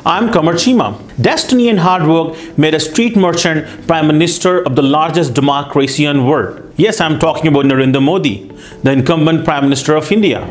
I'm Qamar Cheema. Destiny and hard work made a street merchant Prime Minister of the largest democracy on world. Yes, I'm talking about Narendra Modi, the incumbent Prime Minister of India.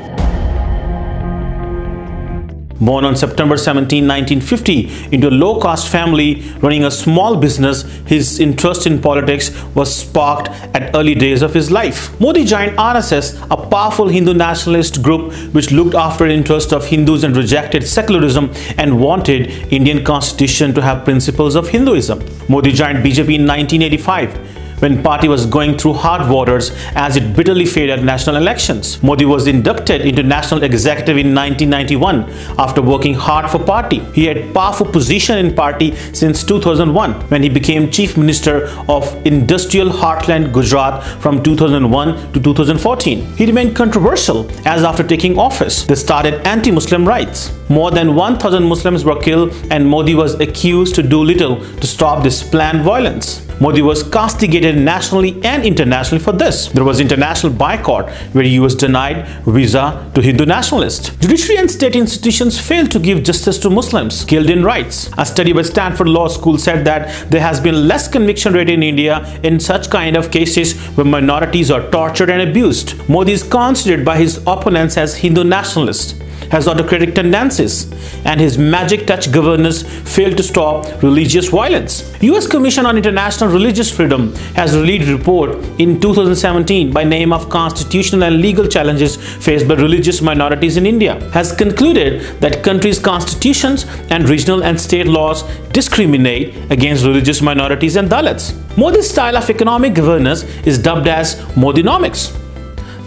Born on September 17, 1950, into a low-caste family running a small business, his interest in politics was sparked at early days of his life. Modi joined RSS, a powerful Hindu nationalist group which looked after the interests of Hindus and rejected secularism and wanted Indian constitution to have principles of Hinduism. Modi joined BJP in 1985. When party was going through hard waters as it bitterly failed at national elections. Modi was inducted into National Executive in 1991 after working hard for party. He had powerful position in party since 2001 when he became Chief Minister of Industrial Heartland Gujarat from 2001 to 2014. He remained controversial as after taking office, they started anti-Muslim riots. More than 1,000 Muslims were killed and Modi was accused to do little to stop this planned violence. Modi was castigated nationally and internationally for this. There was international boycott where he was denied visa to Hindu nationalists. Judiciary and state institutions failed to give justice to Muslims killed in riots. A study by Stanford Law School said that there has been less conviction rate in India in such kind of cases where minorities are tortured and abused. Modi is considered by his opponents as Hindu nationalist, has autocratic tendencies, and his magic touch governance failed to stop religious violence. US Commission on International Religious Freedom has released a report in 2017 by name of Constitutional and Legal Challenges Faced by Religious Minorities in India, has concluded that countries' constitutions and regional and state laws discriminate against religious minorities and Dalits. Modi's style of economic governance is dubbed as Modinomics.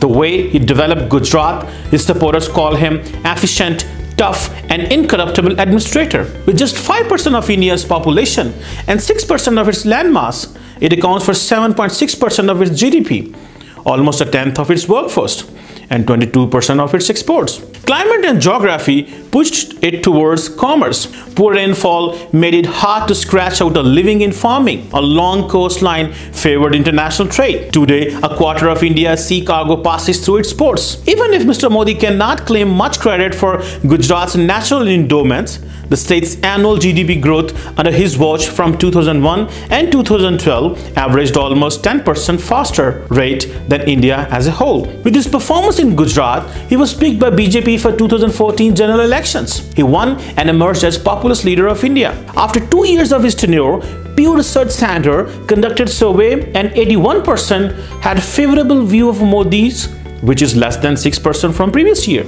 The way he developed Gujarat, his supporters call him efficient, tough and incorruptible administrator. With just 5% of India's population and 6% of its landmass, it accounts for 7.6% of its GDP, almost a tenth of its workforce, and 22% of its exports. Climate and geography pushed it towards commerce. Poor rainfall made it hard to scratch out a living in farming. A long coastline favored international trade. Today, a quarter of India's sea cargo passes through its ports. Even if Mr. Modi cannot claim much credit for Gujarat's natural endowments, the state's annual GDP growth under his watch from 2001 and 2012 averaged almost 10% faster rate than India as a whole. With his performance in Gujarat, he was picked by BJP for 2014 general elections. He won and emerged as populist leader of India. After 2 years of his tenure, Pew Research Center conducted survey and 81% had favorable view of Modi's, which is less than 6% from previous year.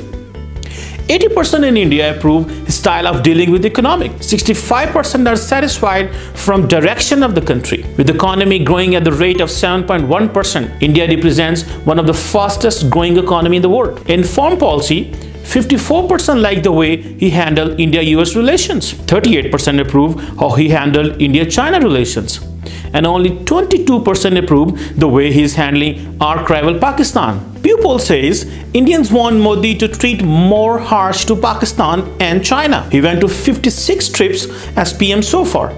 80% in India approve his style of dealing with economic. 65% are satisfied from direction of the country. With the economy growing at the rate of 7.1%, India represents one of the fastest growing economy in the world. In foreign policy, 54% like the way he handled India-US relations. 38% approve how he handled India-China relations. And only 22% approve the way he is handling our rival Pakistan. Pew poll says Indians want Modi to treat more harsh to Pakistan and China. He went to 56 trips as PM so far.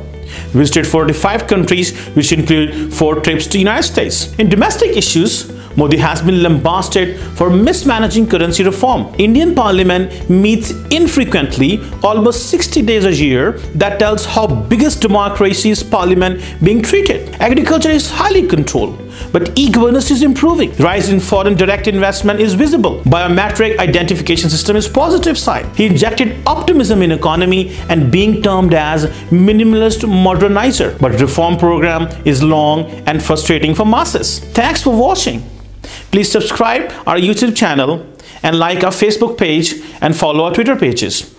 Visited 45 countries, which include 4 trips to the United States. In domestic issues, Modi has been lambasted for mismanaging currency reform. Indian Parliament meets infrequently, almost 60 days a year. That tells how biggest democracy is Parliament being treated. Agriculture is highly controlled, but e-governance is improving. Rise in foreign direct investment is visible. Biometric identification system is positive sign. He injected optimism in economy and being termed as minimalist modernizer. But reform program is long and frustrating for masses. Thanks for watching. Please subscribe our YouTube channel and like our Facebook page and follow our Twitter pages.